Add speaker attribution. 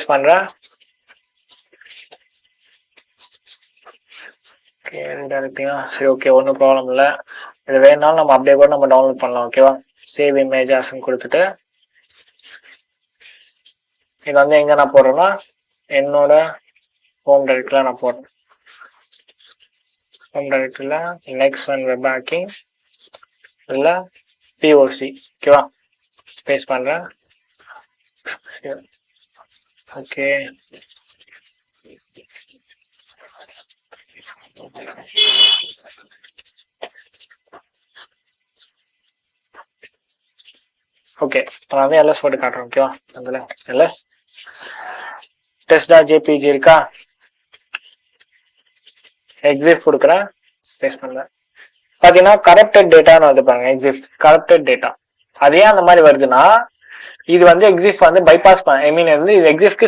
Speaker 1: Paste பண்றேன். சரி okay, ஒன்றும் ப்ராப்ளம் இல்லை. இது வேணாலும் நம்ம அப்படியே கூட நம்ம டவுன்லோட் பண்ணலாம். ஓகேவா, சேவ் இமேஜ் ஆஸ்ன்னு கொடுத்துட்டு இது வந்து எங்க நான் போடுறேன்னா என்னோட ஹோம் டைரக்டரியில் நான் போடுறேன். ஹோம் டைரக்டரியில் நெக்ஸ்ட் அண்ட் வெப் பேக்கிங் இல்லை பிஓசி. ஓகேவா, பேஸ்ட் பண்றேன். ஓகே, ஓகே, நான் வந்து எல்எஸ் போட்டு காட்டுறேன். ஓகேவா, அதில் எல்எஸ் test.jpg இருக்கா, எக்ஸிஃப் கொடுக்குறேன், பேஸ்ட் பண்றேன். பாத்தீங்கன்னா கரப்டட் டேட்டான்னு வந்து பாருங்க, எக்ஸிஃப் கரப்டட் டேட்டா. அது ஏன் அந்த மாதிரி வருதுன்னா இது வந்து எக்ஸிஃப் வந்து பைபாஸ் ஐ மீன் வந்து எக்ஸிஃப்க்கு